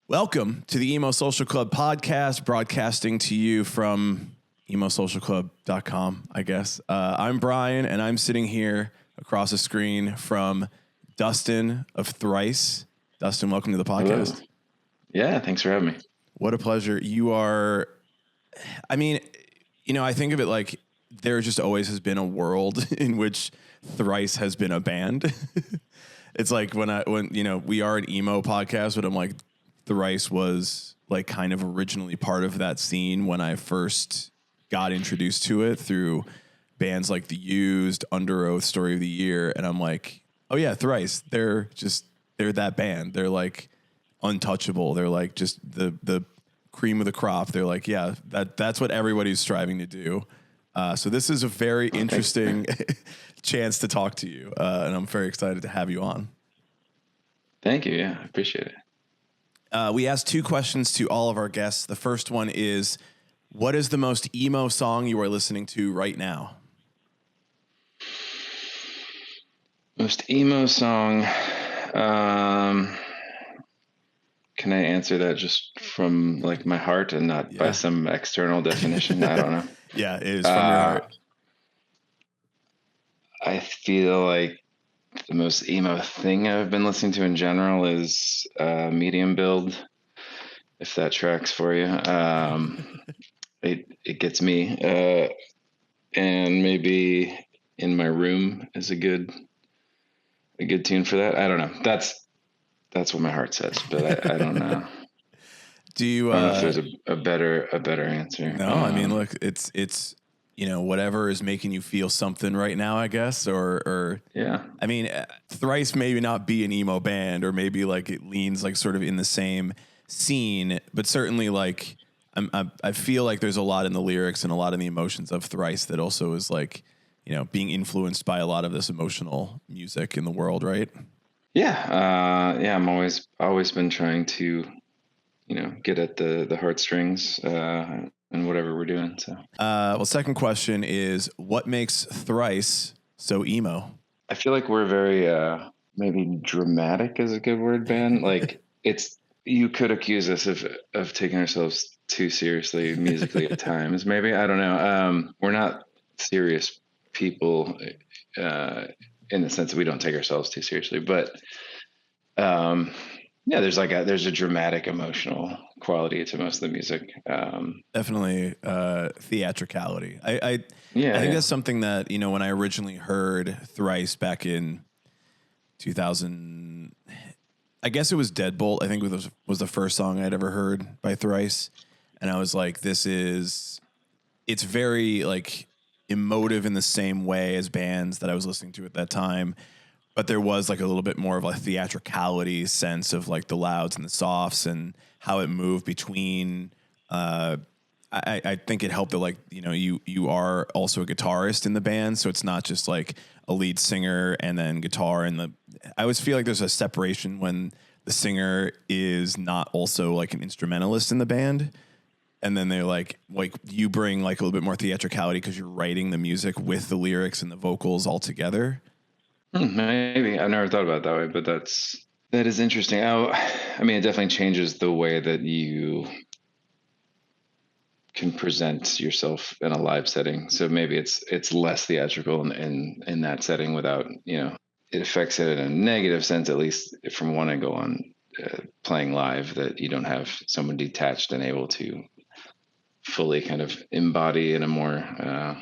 Welcome to the Emo Social Club podcast, broadcasting to you from emosocialclub.com, I guess. I'm Brian, and I'm sitting here across the screen from Dustin of Thrice. Dustin, welcome to the podcast. Hello. Yeah, thanks for having me. What a pleasure. You are, I think of it like there just always has been a world in which Thrice has been a band. It's like when we are an emo podcast, but I'm like, Thrice was like kind of originally part of that scene when I first got introduced to it through bands like The Used, Underoath, Story of the Year. And I'm like, oh yeah, Thrice. They're that band. They're like untouchable. They're like just the cream of the crop. They're like, yeah, that's what everybody's striving to do. So this is a very interesting chance to talk to you. And I'm very excited to have you on. Thank you. Yeah, I appreciate it. We asked two questions to all of our guests. The first one is, what is the most emo song you are listening to right now? Most emo song. Can I answer that just from like my heart and not by some external definition? I don't know. Yeah, it is from your heart. I feel like the most emo thing I've been listening to in general is Medium Build, if that tracks for you. It gets me. And maybe In My Room is a good tune for that. I don't know. That's what my heart says, but I don't know. Do you? I don't know if there's a better answer. No, I mean, look, it's whatever is making you feel something right now, I guess, or yeah. I mean, Thrice maybe not be an emo band, or maybe like it leans like sort of in the same scene, but certainly like I feel like there's a lot in the lyrics and a lot in the emotions of Thrice that also is like, being influenced by a lot of this emotional music in the world, right? Yeah. I'm always been trying to, get at the heartstrings, and whatever we're doing. So, second question is, what makes Thrice so emo? I feel like we're very, maybe dramatic is a good word, band. Like you could accuse us of taking ourselves too seriously musically at times. Maybe, I don't know. We're not serious people, in the sense that we don't take ourselves too seriously, but, yeah, there's a dramatic emotional quality to most of the music. Definitely theatricality. I think that's something that, when I originally heard Thrice back in 2000, I guess it was Deadbolt, I think was the first song I'd ever heard by Thrice. And I was like, it's very like emotive in the same way as bands that I was listening to at that time. But there was like a little bit more of a theatricality sense of like the louds and the softs and how it moved between. I think it helped that like, you are also a guitarist in the band. So it's not just like a lead singer and then guitar. I always feel like there's a separation when the singer is not also like an instrumentalist in the band. And then they're like you bring like a little bit more theatricality because you're writing the music with the lyrics and the vocals all together. Maybe I've never thought about it that way, but that is interesting. I mean, it definitely changes the way that you can present yourself in a live setting. So maybe it's less theatrical in that setting without, it affects it in a negative sense, at least from one angle on playing live, that you don't have someone detached and able to fully kind of embody in a more, I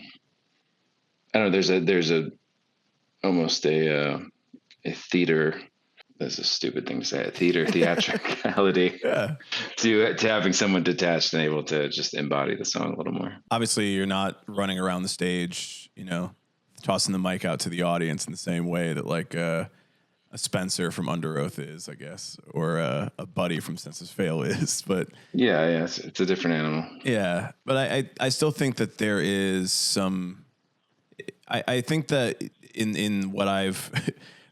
don't know, there's almost a theater. That's a stupid thing to say. A theatricality to having someone detached and able to just embody the song a little more. Obviously, you're not running around the stage, tossing the mic out to the audience in the same way that like a Spencer from Underoath is, I guess, or a Buddy from Senses Fail is. But yeah, it's a different animal. Yeah, but I still think that there is some. I think that in what I've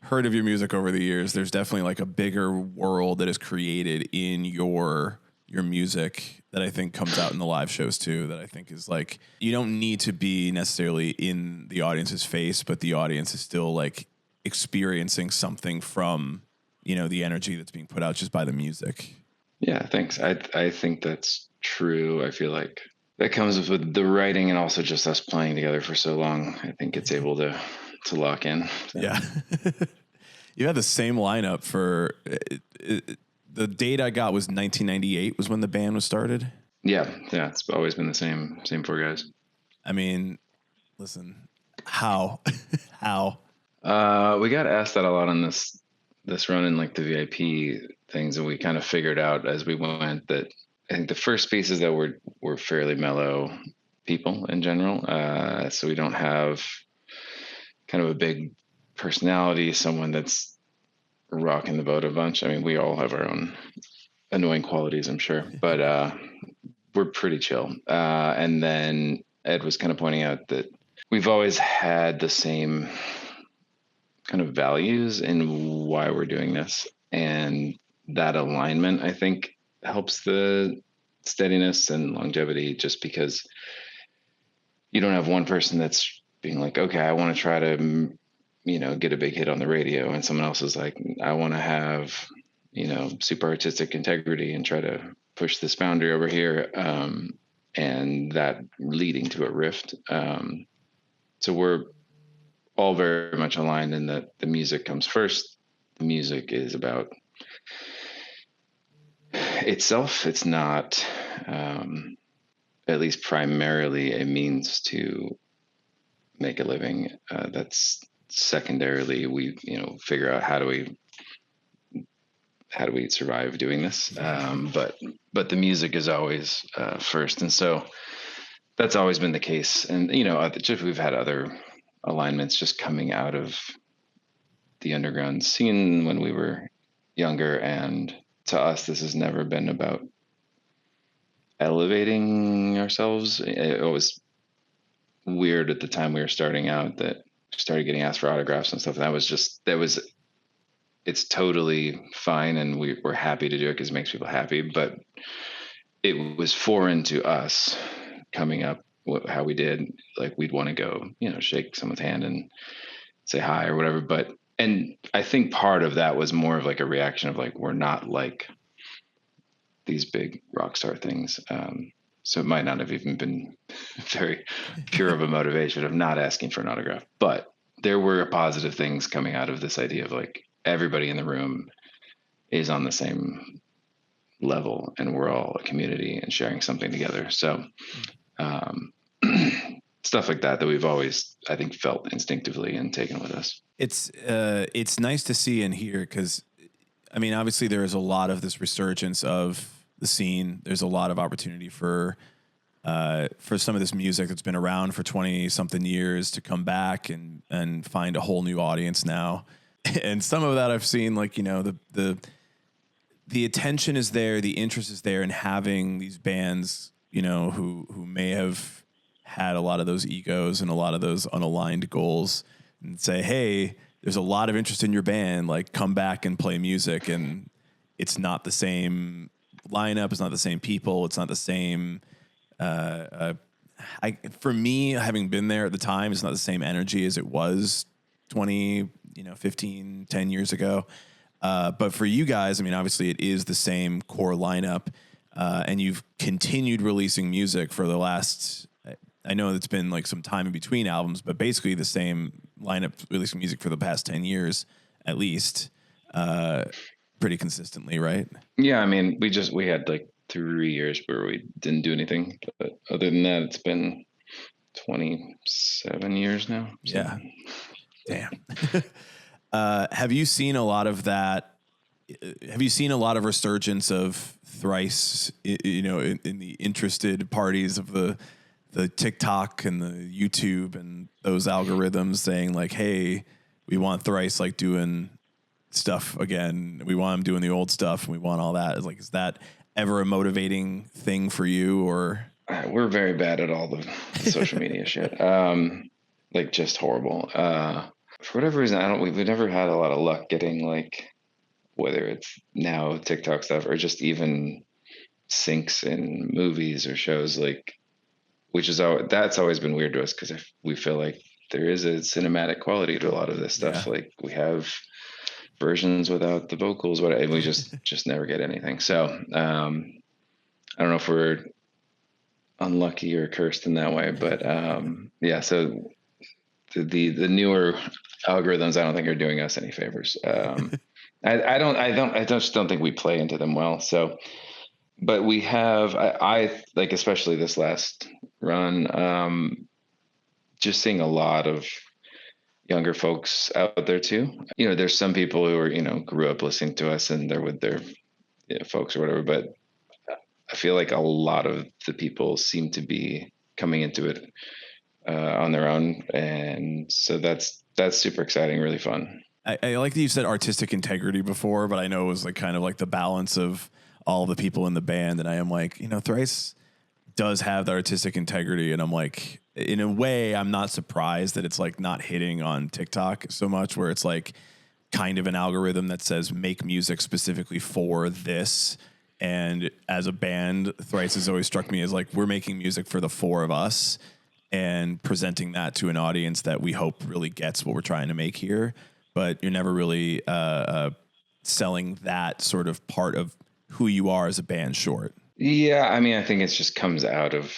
heard of your music over the years, there's definitely like a bigger world that is created in your music that I think comes out in the live shows too, that I think is like, you don't need to be necessarily in the audience's face, but the audience is still like experiencing something from, the energy that's being put out just by the music. Yeah, thanks. I think that's true. I feel like that comes with the writing and also just us playing together for so long. I think it's able to lock in. So. Yeah. You had the same lineup for the date I got was 1998 was when the band was started. Yeah, it's always been the same four guys. I mean, listen, how how we got asked that a lot on this run in like the VIP things, and we kind of figured out as we went that I think the first piece is that we're fairly mellow people in general, so we don't have kind of a big personality, someone that's rocking the boat a bunch. I mean, we all have our own annoying qualities, I'm sure, but we're pretty chill. And then Ed was kind of pointing out that we've always had the same kind of values in why we're doing this, and that alignment, I think, helps the steadiness and longevity, just because you don't have one person that's being like, okay, I want to try to get a big hit on the radio, and someone else is like, I want to have super artistic integrity and try to push this boundary over here, and that leading to a rift. So we're all very much aligned in that the music comes first. The music is about itself. It's not, at least primarily, a means to make a living. That's secondarily, we figure out how do we survive doing this. But the music is always first, and so that's always been the case. And we've had other alignments just coming out of the underground scene when we were younger, and to us, this has never been about elevating ourselves. It was weird at the time we were starting out that we started getting asked for autographs and stuff. It's totally fine, and we're happy to do it because it makes people happy. But it was foreign to us coming up, how we did. Like, we'd want to go, shake someone's hand and say hi or whatever. And I think part of that was more of like a reaction of like, we're not like these big rock star things. So it might not have even been very pure of a motivation of not asking for an autograph, but there were positive things coming out of this idea of like, everybody in the room is on the same level and we're all a community and sharing something together. So stuff like that we've always, I think, felt instinctively and taken with us. It's nice to see and hear, because I mean, obviously there is a lot of this resurgence of the scene. There's a lot of opportunity for some of this music that's been around for 20 something years to come back and find a whole new audience now. And some of that I've seen, like, the attention is there, the interest is there in having these bands, who may have had a lot of those egos and a lot of those unaligned goals, and say, hey, there's a lot of interest in your band, like, come back and play music. And it's not the same lineup, it's not the same people, it's not the same. For me, having been there at the time, it's not the same energy as it was 20, 15, 10 years ago. But for you guys, I mean, obviously it is the same core lineup, and you've continued releasing music for the last, I know it's been like some time in between albums, but basically the same lineup releasing music for the past 10 years, at least, pretty consistently, right? Yeah. I mean, we had like 3 years where we didn't do anything, but other than that, it's been 27 years now. So. Yeah. Damn. Have you seen a lot of that? Have you seen a lot of resurgence of Thrice, in the interested parties of the TikTok and the YouTube and those algorithms saying like, hey, we want Thrice like doing stuff again. We want them doing the old stuff, and we want all that. Is that ever a motivating thing for you? Or we're very bad at all the social media shit. Like, just horrible. For whatever reason, we've never had a lot of luck getting, like, whether it's now TikTok stuff or just even syncs in movies or shows, like, that's always been weird to us, because we feel like there is a cinematic quality to a lot of this stuff. Yeah. Like, we have versions without the vocals, what, and we just never get anything. So I don't know if we're unlucky or cursed in that way, but yeah. So the newer algorithms, I don't think are doing us any favors. I just don't think we play into them well. So, but we have, I like, especially this last run, just seeing a lot of younger folks out there too. You know, there's some people who are, you know, grew up listening to us and they're with their folks or whatever, but I feel like a lot of the people seem to be coming into it on their own, and so that's super exciting, really fun. I like that you said artistic integrity before, but I know it was like kind of like the balance of all the people in the band, and I am like, you know, Thrice does have the artistic integrity, and I'm like, in a way, I'm not surprised that it's like not hitting on TikTok so much, where it's like kind of an algorithm that says make music specifically for this. And as a band, Thrice has always struck me as like, we're making music for the four of us and presenting that to an audience that we hope really gets what we're trying to make here. But you're never really selling that sort of part of who you are as a band short. Yeah, I mean, I think it just comes out of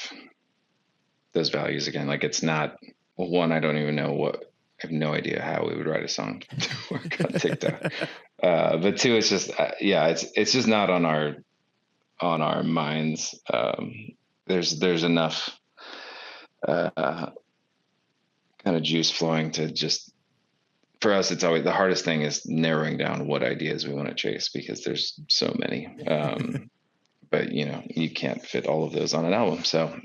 those values again. Like, it's not, well, one, I don't even know I have no idea how we would write a song to work on TikTok. But two, it's just, yeah, it's just not on our minds. There's enough kind of juice flowing to just, for us, it's always the hardest thing is narrowing down what ideas we want to chase, because there's so many. But you know, you can't fit all of those on an album. So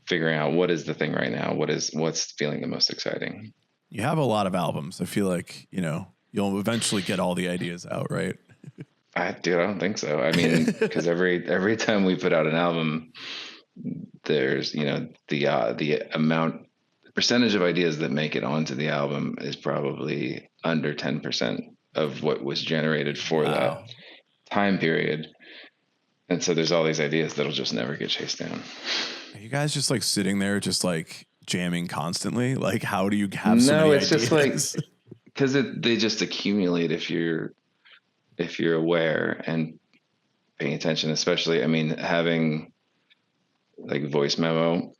figuring out what is the thing right now, what's feeling the most exciting. You have a lot of albums. I feel like, you know, you'll eventually get all the ideas out, right? I don't think so. I mean, because every time we put out an album, there's, you know, the percentage of ideas that make it onto the album is probably under 10% of what was generated for that time period. And so there's all these ideas that'll just never get chased down. Are you guys just like sitting there just like jamming constantly? Like, how do you have so many No, it's ideas? just like, because they just accumulate if you're aware and paying attention, especially, I mean, having like voice memo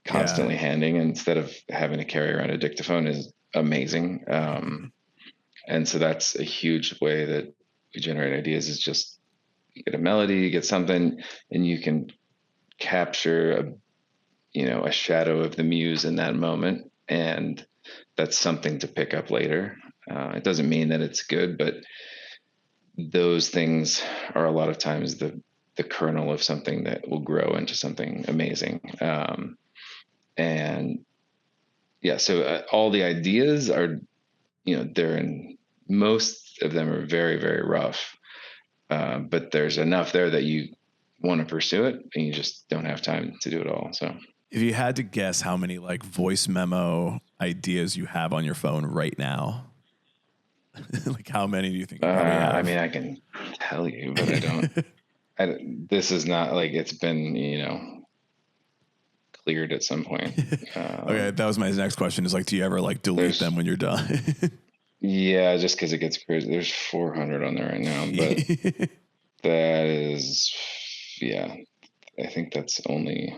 constantly handing instead of having to carry around a dictaphone is amazing. And so that's a huge way that we generate ideas, is just you get a melody, you get something, and you can capture a shadow of the muse in that moment. And that's something to pick up later. It doesn't mean that it's good, but those things are a lot of times the kernel of something that will grow into something amazing. And yeah, so all the ideas are, most of them are very, very rough. But there's enough there that you want to pursue it, and you just don't have time to do it all. So if you had to guess how many like voice memo ideas you have on your phone right now, like how many do you think you probably have? I mean, I can tell you, but I don't. This is not like it's been, cleared at some point. Okay, that was my next question. Is like, do you ever like delete them when you're done? Yeah, just because it gets crazy. There's 400 on there right now, but that is, yeah, I think that's only,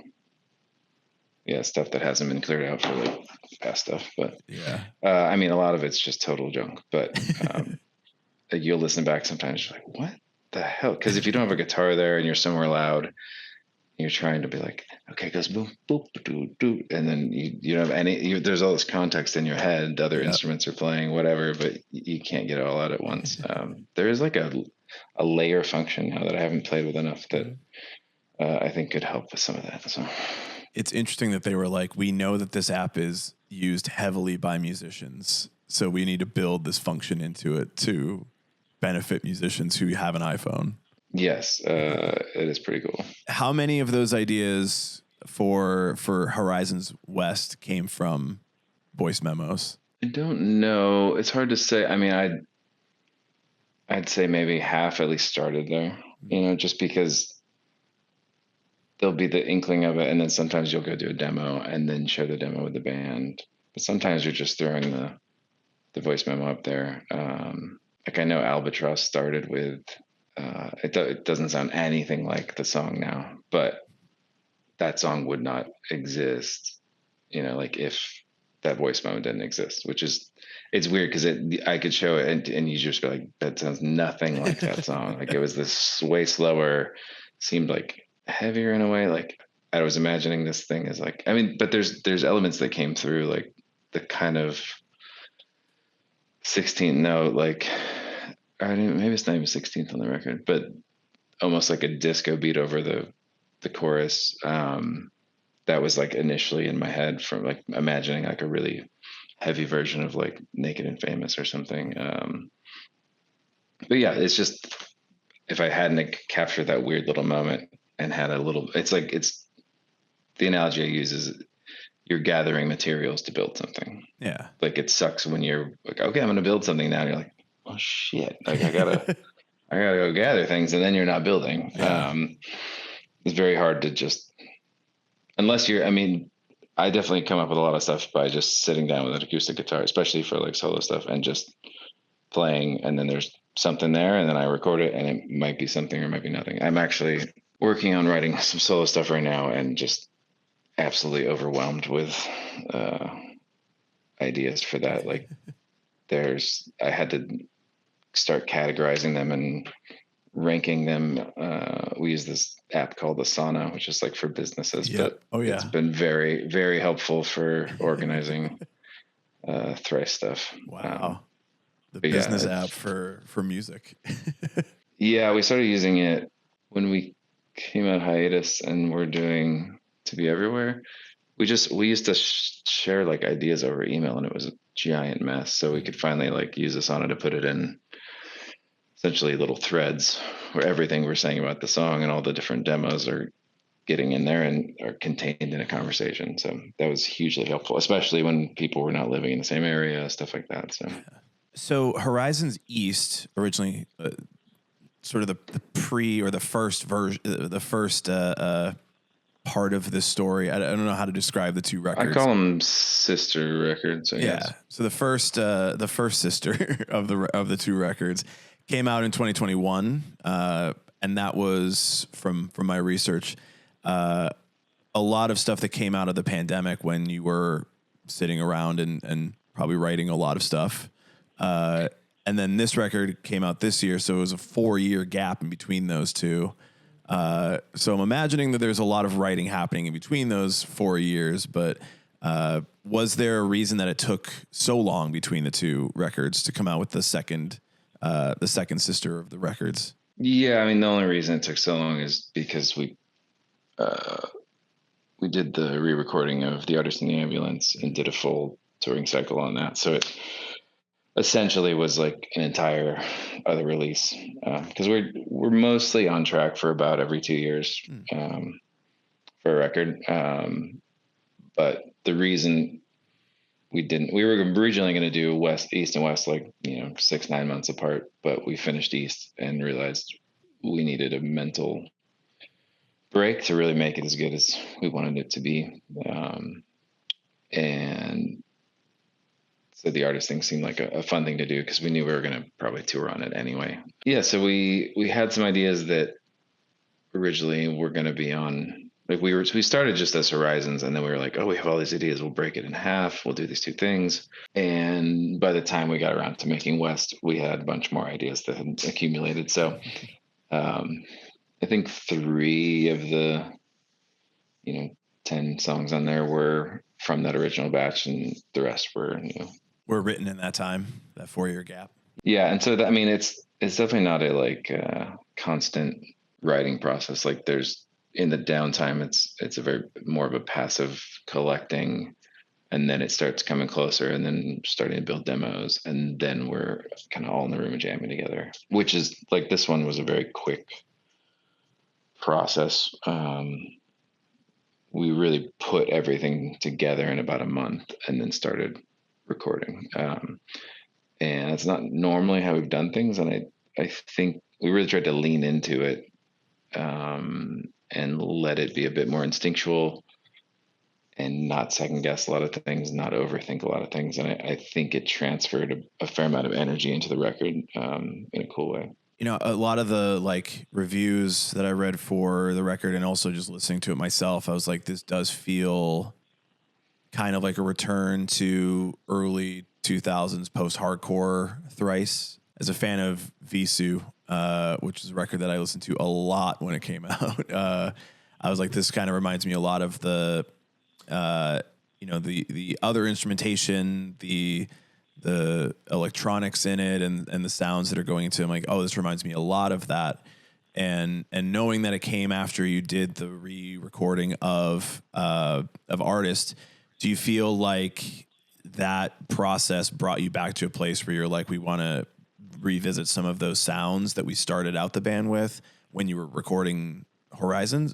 stuff that hasn't been cleared out for like past stuff. But yeah, I mean, a lot of it's just total junk. But you'll listen back sometimes, you're like, what the hell? Because if you don't have a guitar there and you're somewhere loud, you're trying to be like, okay, it goes boom, boop, doo, doo, and then you don't have any. There's all this context in your head. Other instruments are playing, whatever, but you can't get it all out at once. There is like a layer function now that I haven't played with enough that I think could help with some of that. So it's interesting that they were like, we know that this app is used heavily by musicians, so we need to build this function into it to benefit musicians who have an iPhone. Yes, it is pretty cool. How many of those ideas for Horizons West came from voice memos? I don't know. It's hard to say. I mean, I'd say maybe half at least started there, just because there'll be the inkling of it, and then sometimes you'll go do a demo and then share the demo with the band. But sometimes you're just throwing the the voice memo up there. Like I know Albatross started with, it doesn't sound anything like the song now, but that song would not exist, like if that voice memo didn't exist, which is, it's weird because I could show it and you just be like, that sounds nothing like that song. Like it was this way slower, seemed like heavier in a way. Like I was imagining this thing as like, I mean, but there's elements that came through, like the kind of 16th note, like, maybe it's not even 16th on the record, but almost like a disco beat over the chorus. That was like initially in my head from like imagining like a really heavy version of like Naked and Famous or something. But yeah, it's just, if I hadn't captured that weird little moment and had a little, it's the analogy I use is you're gathering materials to build something. Yeah. Like it sucks when you're like, okay, I'm going to build something now. And you're like, oh shit. Like I gotta go gather things. And then you're not building. Yeah. It's very hard to just, unless I mean, I definitely come up with a lot of stuff by just sitting down with an acoustic guitar, especially for like solo stuff, and just playing. And then there's something there, and then I record it, and it might be something or it might be nothing. I'm actually working on writing some solo stuff right now, and just absolutely overwhelmed with ideas for that. Like I had to start categorizing them and ranking them. We use this app called Asana, which is like for businesses, Yep. but it's been very, very helpful for organizing Thrice stuff. Wow. The business app for music. Yeah, we started using it when we came out hiatus and we're doing To Be Everywhere. We used to share like ideas over email, and it was a giant mess. So we could finally like use Asana to put it in essentially little threads where everything we're saying about the song and all the different demos are getting in there and are contained in a conversation. So that was hugely helpful, especially when people were not living in the same area, stuff like that. So Horizons East originally, sort of the pre or the first version, the first part of this story. I don't know how to describe the two records. I call them sister records. I guess. So the first sister of the two records came out in 2021, and that was from my research. A lot of stuff that came out of the pandemic when you were sitting around and probably writing a lot of stuff. And then this record came out this year, so it was a 4-year gap in between those two. So I'm imagining that there's a lot of writing happening in between those 4 years, but was there a reason that it took so long between the two records to come out with the second sister of the records? Yeah, I mean, the only reason it took so long is because we did the re-recording of The Artist in the Ambulance and did a full touring cycle on that. So it essentially was like an entire other release, because we're mostly on track for about every 2 years for a record. But the reason we were originally going to do East and West, like 6-9 months apart, but we finished East and realized we needed a mental break to really make it as good as we wanted it to be. And so the artist thing seemed like a fun thing to do because we knew we were going to probably tour on it anyway. Yeah, so we had some ideas that originally were going to be on, like we started just as Horizons, and then we were like, oh, we have all these ideas, we'll break it in half, we'll do these two things. And by the time we got around to making West, we had a bunch more ideas that had accumulated. So I think 3 of the 10 songs on there were from that original batch, and the rest were written in that time, that 4-year gap. Yeah, and so it's definitely not a constant writing process. Like there's, in the downtime, it's a very more of a passive collecting, and then it starts coming closer, and then starting to build demos, and then we're kind of all in the room and jamming together. Which is like, this one was a very quick process. We really put everything together in about a month, and then started recording. And it's not normally how we've done things, and I think we really tried to lean into it and let it be a bit more instinctual and not second guess a lot of things, not overthink a lot of things. And I think it transferred a fair amount of energy into the record in a cool way. You know, a lot of the like reviews that I read for the record and also just listening to it myself, I was like, this does feel kind of like a return to early 2000s post-hardcore Thrice. As a fan of vheissu, which is a record that I listened to a lot when it came out, I was like, this kind of reminds me a lot of the, the other instrumentation, the electronics in it, and the sounds that are going into it. I'm like, oh, this reminds me a lot of that. And knowing that it came after you did the re-recording of Artist, do you feel like that process brought you back to a place where you're like, we want to revisit some of those sounds that we started out the band with when you were recording Horizons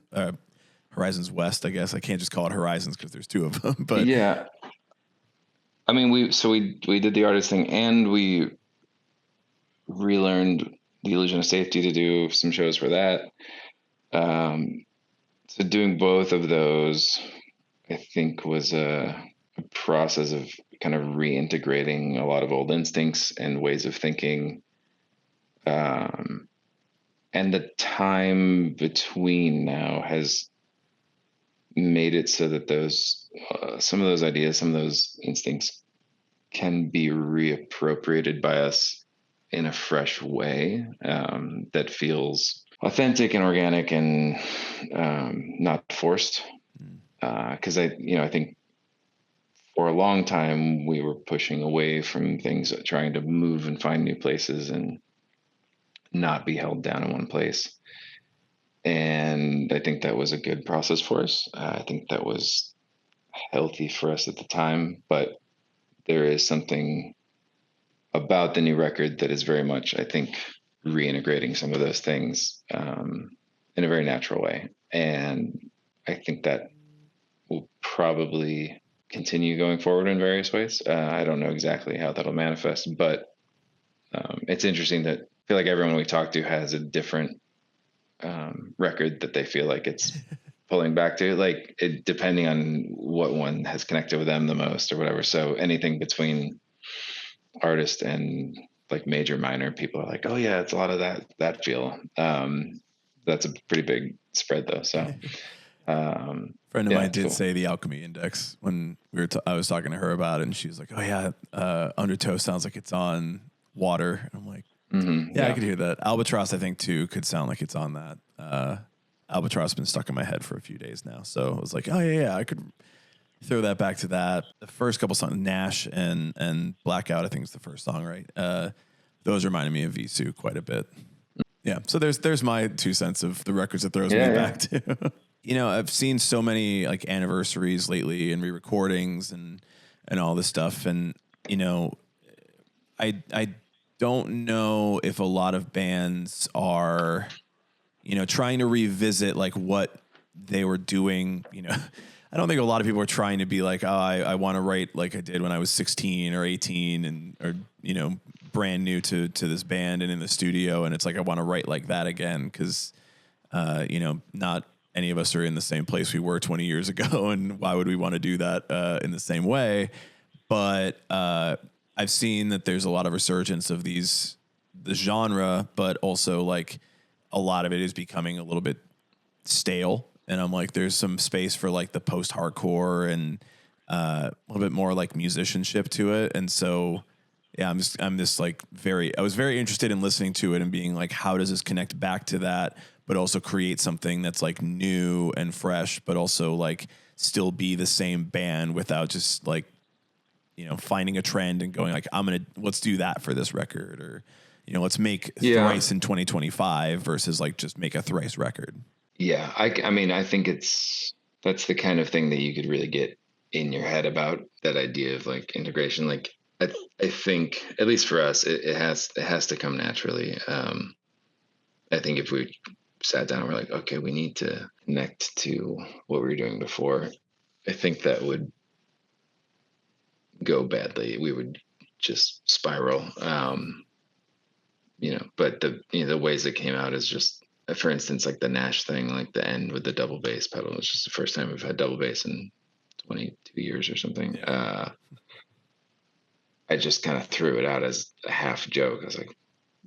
West, I guess. I can't just call it Horizons because there's two of them. But yeah, I mean, we did the Artist thing, and we relearned the Illusion of Safety to do some shows for that. So doing both of those, I think, was a process of kind of reintegrating a lot of old instincts and ways of thinking. And the time between now has made it so that those some of those ideas, some of those instincts can be reappropriated by us in a fresh way that feels authentic and organic and not forced. Because I think for a long time we were pushing away from things, trying to move and find new places and not be held down in one place. And I think that was a good process for us. I think that was healthy for us at the time, but there is something about the new record that is very much, I think, reintegrating some of those things in a very natural way. And I think that will probably continue going forward in various ways. I don't know exactly how that'll manifest, but it's interesting that I feel like everyone we talk to has a different record that they feel like it's pulling back to, like depending on what one has connected with them the most or whatever. So anything between Artist and like major minor, people are like, oh yeah, it's a lot of that feel. That's a pretty big spread though. So friend of mine did say the Alchemy Index when I was talking to her about it, and she was like, oh yeah, Undertow sounds like it's on Water. And I'm like, yeah, I could hear that. Albatross, I think too, could sound like it's on that. Albatross has been stuck in my head for a few days now, so I was like, oh yeah, I could throw that back to that. The first couple songs, Nash and Blackout, I think is the first song, right? Those reminded me of vheissu quite a bit. Yeah, so there's my 2 cents of the records it throws me back to. You know, I've seen so many like anniversaries lately and re-recordings and all this stuff, and you know, I don't know if a lot of bands are, you know, trying to revisit like what they were doing. You know, I don't think a lot of people are trying to be like, oh, I want to write like I did when I was 16 or 18 and or you know, brand new to this band and in the studio, and it's like I want to write like that again because you know, not any of us are in the same place we were 20 years ago, and why would we want to do that in the same way? But I've seen that there's a lot of resurgence of the genre, but also like a lot of it is becoming a little bit stale. And I'm like, there's some space for like the post-hardcore and a little bit more like musicianship to it. And so, yeah, I'm just like I was very interested in listening to it and being like, how does this connect back to that, but also create something that's like new and fresh, but also like still be the same band without just like, you know, finding a trend and going like, let's do that for this record, or, you know, let's make Thrice in 2025 versus like just make a Thrice record. Yeah. I mean, I think that's the kind of thing that you could really get in your head about, that idea of like integration. Like I think, at least for us, it has to come naturally. I think if we sat down and we're like, okay, we need to connect to what we were doing before, I think that would go badly. We would just spiral. You know, but the ways it came out is just, for instance, like the Nash thing, like the end with the double bass pedal. It's just the first time we've had double bass in 22 years or something. Yeah. I just kind of threw it out as a half joke. I was like,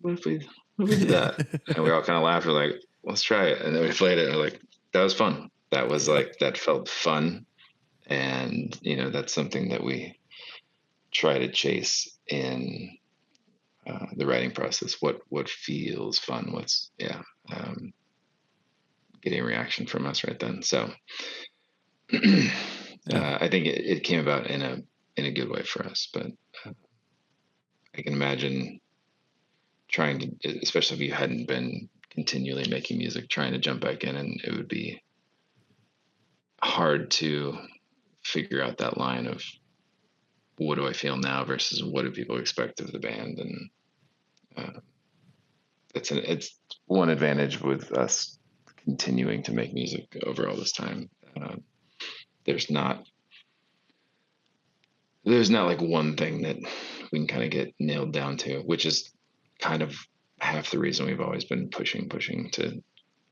what if we did that? And we all kind of laughed. We're like, let's try it. And then we played it and we're like, that was fun. That was like, that felt fun. And, that's something that we try to chase in the writing process. What feels fun? Getting a reaction from us right then. So I think it came about in a good way for us, but I can imagine trying to, especially if you hadn't been continually making music, trying to jump back in, and it would be hard to figure out that line of what do I feel now versus what do people expect of the band. And it's one advantage with us continuing to make music over all this time. There's not like one thing that we can kind of get nailed down to, which is kind of half the reason we've always been pushing to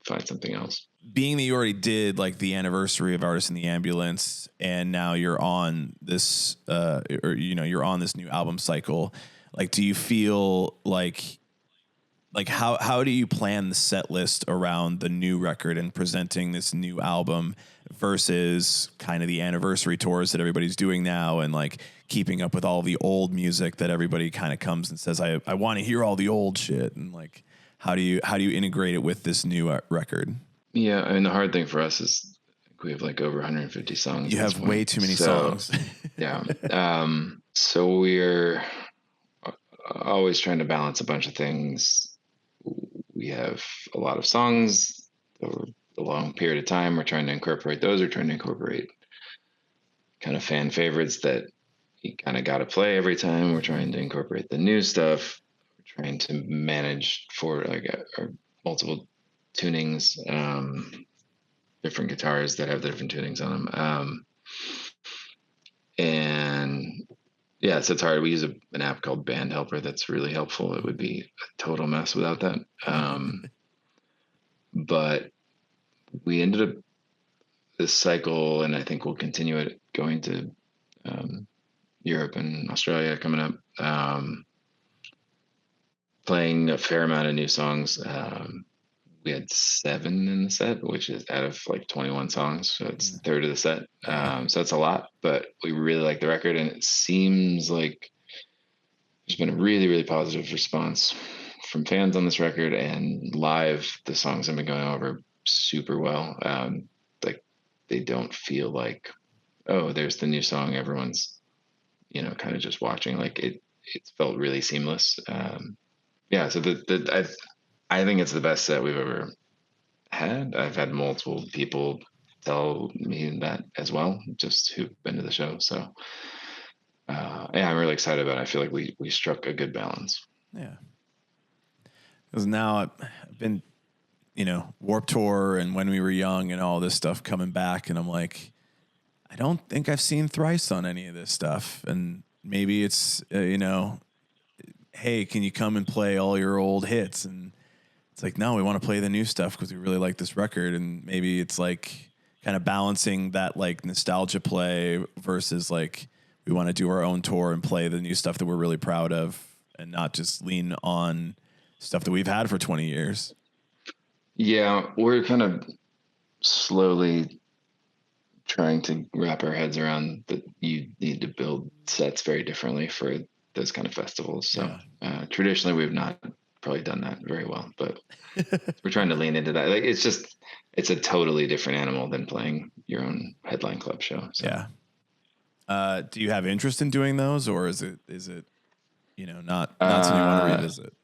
find something else. Being that you already did like the anniversary of Artists in the Ambulance, and now you're on this, you're on this new album cycle. Like, do you feel like how do you plan the set list around the new record and presenting this new album versus kind of the anniversary tours that everybody's doing now, and like keeping up with all the old music that everybody kind of comes and says, I want to hear all the old shit, and like, how do you integrate it with this new record? Yeah, I mean, the hard thing for us is we have like over 150 songs. You have way too many songs. Yeah. So we're always trying to balance a bunch of things. We have a lot of songs over a long period of time. We're trying to incorporate those. We're trying to incorporate kind of fan favorites that you kind of got to play every time. We're trying to incorporate the new stuff. We're trying to manage for like our multiple tunings, different guitars that have different tunings on them. And yeah, so it's hard. We use an app called Band Helper that's really helpful. It would be a total mess without that. But we ended up this cycle, and I think we'll continue it going to Europe and Australia coming up, playing a fair amount of new songs. We had 7 in the set, which is out of like 21 songs. So it's a third of the set. So it's a lot, but we really like the record, and it seems like there's been a really, really positive response from fans on this record, and live, the songs have been going over super well. Like they don't feel like, oh, there's the new song. Everyone's, kind of just watching. Like it's felt really seamless. Yeah. So I think it's the best set we've ever had. I've had multiple people tell me that as well, just who've been to the show. So yeah, I'm really excited about it. I feel like we struck a good balance. Yeah. Because now I've been, Warped Tour and When We Were Young and all this stuff coming back, and I'm like, I don't think I've seen Thrice on any of this stuff. And maybe it's, hey, can you come and play all your old hits? And it's like, no, we want to play the new stuff because we really like this record. And maybe it's like kind of balancing that like nostalgia play versus like we want to do our own tour and play the new stuff that we're really proud of, and not just lean on stuff that we've had for 20 years. Yeah, we're kind of slowly trying to wrap our heads around that you need to build sets very differently for those kind of festivals. So traditionally we've not probably done that very well, but we're trying to lean into that. Like it's a totally different animal than playing your own headline club show. So. Yeah. Do you have interest in doing those, or is it not something you want to revisit?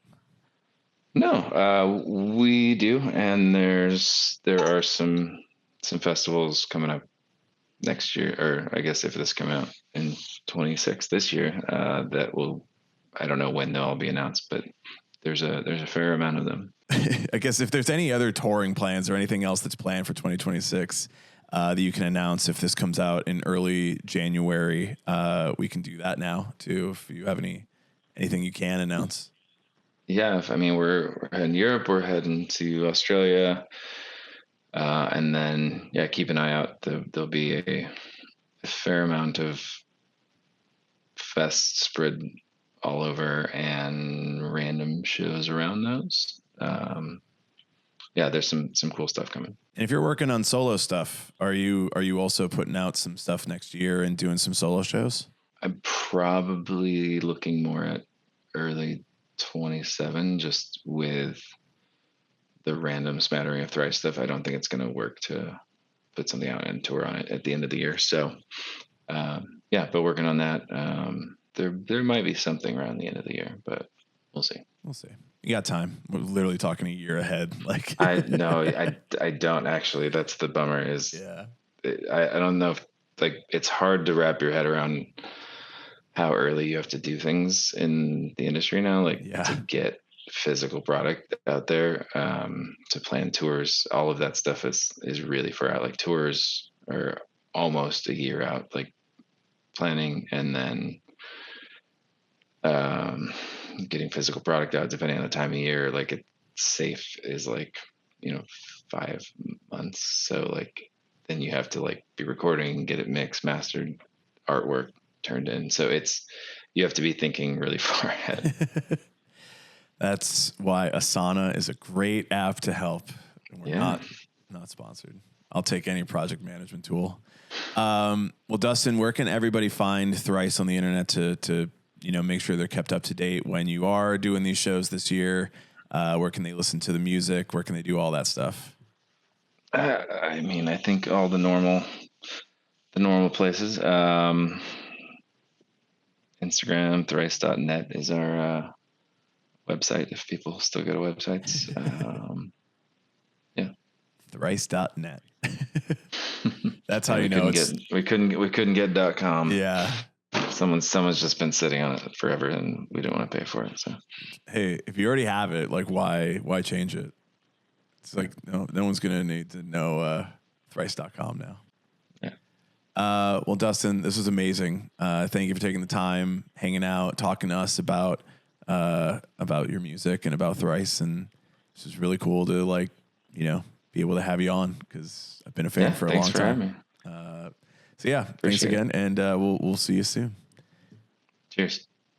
No, we do, and there are some festivals coming up next year, or I guess if this come out in 26 this year, that will, I don't know when they'll all be announced, but there's a fair amount of them. I guess if there's any other touring plans or anything else that's planned for 2026 that you can announce, if this comes out in early January, we can do that now too. If you have anything you can announce. Yeah, I mean, we're in Europe, we're heading to Australia, and then keep an eye out. There'll be a fair amount of fests spread all over and random shows around those. Yeah, there's some cool stuff coming. And if you're working on solo stuff, are you also putting out some stuff next year and doing some solo shows? I'm probably looking more at early 27, just with the random smattering of Thrice stuff. I don't think it's going to work to put something out and tour on it at the end of the year. So, yeah, but working on that. There might be something around the end of the year, but we'll see. We'll see. You got time. We're literally talking a year ahead. Like I don't actually. That's the bummer. Is yeah. I don't know if, like, it's hard to wrap your head around how early you have to do things in the industry now, like to get physical product out there, to plan tours. All of that stuff is really far out. Like tours are almost a year out, like planning, and then getting physical product out, depending on the time of year, like it's safe is like, 5 months. So like, then you have to like be recording, get it mixed, mastered, artwork turned in. So you have to be thinking really far ahead. That's why Asana is a great app to help. We're not sponsored. I'll take any project management tool. Well, Dustin, where can everybody find Thrice on the internet to make sure they're kept up to date when you are doing these shows this year? Where can they listen to the music? Where can they do all that stuff? I mean, I think all the normal places. Instagram, thrice.net is our website, if people still go to websites. Yeah. Thrice.net. That's how you know we couldn't get .com. Yeah. Someone's just been sitting on it forever, and we don't want to pay for it. So, hey, if you already have it, like, why change it? It's like no one's gonna need to know thrice.com now. Yeah. Well, Dustin, this was amazing. Thank you for taking the time, hanging out, talking to us about your music and about Thrice, and this is really cool to be able to have you on, because I've been a fan for a long time. Thanks for having me. So yeah, thanks again, and we'll see you soon. Cheers.